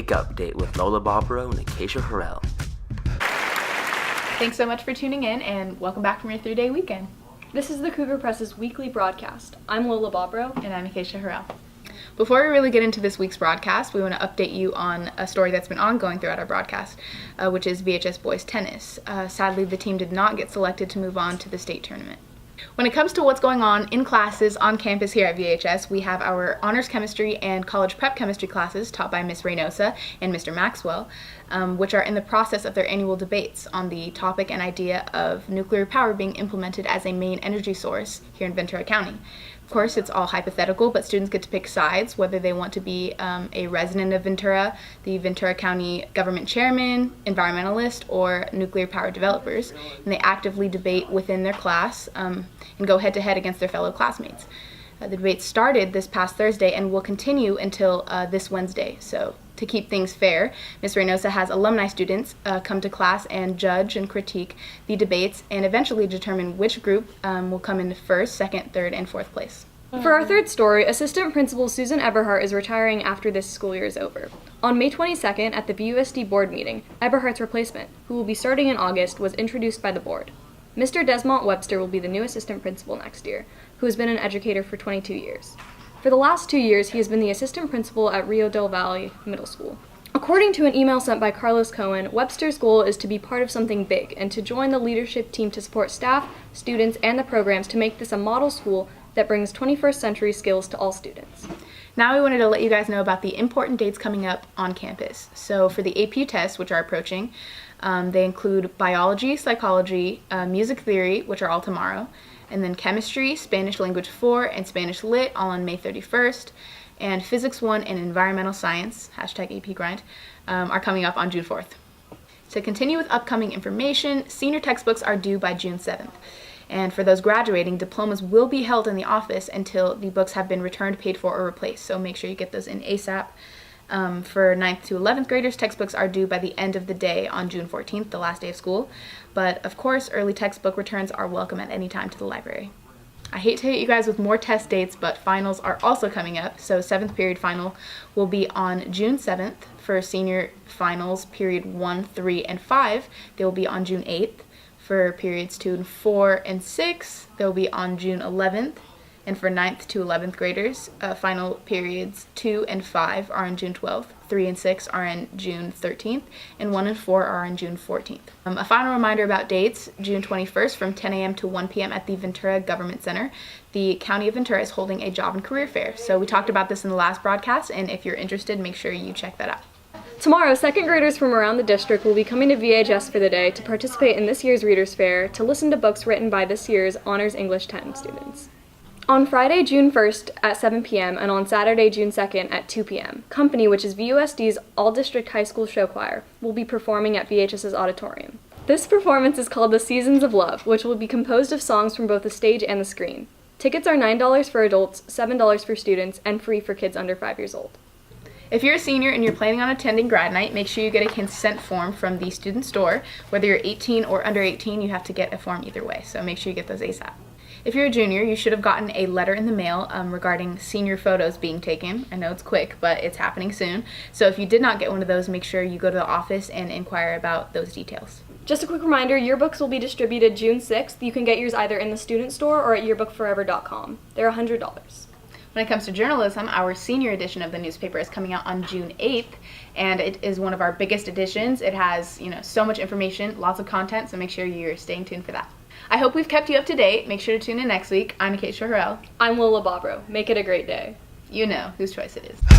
Week Update with Lola Bobro and Acacia Harrell. Thanks so much for tuning in, and welcome back from your 3-day weekend. This is the Cougar Press's weekly broadcast. I'm Lola Bobro. And I'm Acacia Harrell. Before we really get into this week's broadcast, we want to update you on a story that's been ongoing throughout our broadcast, which is VHS boys tennis. Sadly, the team did not get selected to move on to the state tournament. When it comes to what's going on in classes on campus here at VHS, we have our honors chemistry and college prep chemistry classes taught by Ms. Reynosa and Mr. Maxwell, which are in the process of their annual debates on the topic and idea of nuclear power being implemented as a main energy source here in Ventura County. Of course, it's all hypothetical, but students get to pick sides, whether they want to be a resident of Ventura, the Ventura County government chairman, environmentalist, or nuclear power developers. And they actively debate within their class and go head-to-head against their fellow classmates. The debate started this past Thursday and will continue until this Wednesday. So to keep things fair, Ms. Reynosa has alumni students come to class and judge and critique the debates and eventually determine which group will come in first, second, third, and fourth place. For our third story, Assistant Principal Susan Eberhardt is retiring after this school year is over. On May 22nd, at the VUSD board meeting, Eberhardt's replacement, who will be starting in August, was introduced by the board. Mr. Desmond Webster will be the new assistant principal next year, who has been an educator for 22 years. For the last 2 years, he has been the assistant principal at Rio del Valle Middle School. According to an email sent by Carlos Cohen, Webster's goal is to be part of something big and to join the leadership team to support staff, students, and the programs to make this a model school that brings 21st century skills to all students. Now we wanted to let you guys know about the important dates coming up on campus. So for the AP tests, which are approaching, they include biology, psychology, music theory, which are all tomorrow, and then chemistry, Spanish language 4, and Spanish lit, all on May 31st, and physics 1 and environmental science, #APGrind, are coming up on June 4th. To continue with upcoming information, senior textbooks are due by June 7th. And for those graduating, diplomas will be held in the office until the books have been returned, paid for, or replaced. So make sure you get those in ASAP. For 9th to 11th graders, textbooks are due by the end of the day on June 14th, the last day of school. But of course, early textbook returns are welcome at any time to the library. I hate to hit you guys with more test dates, but finals are also coming up. So 7th period final will be on June 7th. For senior finals, period 1, 3, and 5, they will be on June 8th. For periods 2 and 4 and 6, they'll be on June 11th. And for 9th to 11th graders, final periods 2 and 5 are on June 12th, 3 and 6 are on June 13th, and 1 and 4 are on June 14th. A final reminder about dates: June 21st from 10 a.m. to 1 p.m. at the Ventura Government Center. The County of Ventura is holding a job and career fair. So we talked about this in the last broadcast, and if you're interested, make sure you check that out. Tomorrow, second graders from around the district will be coming to VHS for the day to participate in this year's Readers Fair to listen to books written by this year's Honors English 10 students. On Friday, June 1st at 7 p.m. and on Saturday, June 2nd at 2 p.m., Company, which is VUSD's all-district high school show choir, will be performing at VHS's auditorium. This performance is called The Seasons of Love, which will be composed of songs from both the stage and the screen. Tickets are $9 for adults, $7 for students, and free for kids under 5 years old. If you're a senior and you're planning on attending grad night, make sure you get a consent form from the student store. Whether you're 18 or under 18, you have to get a form either way, so make sure you get those ASAP. If you're a junior, you should have gotten a letter in the mail regarding senior photos being taken. I know it's quick, but it's happening soon. So if you did not get one of those, make sure you go to the office and inquire about those details. Just a quick reminder, yearbooks will be distributed June 6th. You can get yours either in the student store or at yearbookforever.com. They're $100. When it comes to journalism, our senior edition of the newspaper is coming out on June 8th, and it is one of our biggest editions. It has, so much information, lots of content, so make sure you're staying tuned for that. I hope we've kept you up to date. Make sure to tune in next week. I'm Acacia Harrell. I'm Lola Bobro. Make it a great day. You know whose choice it is.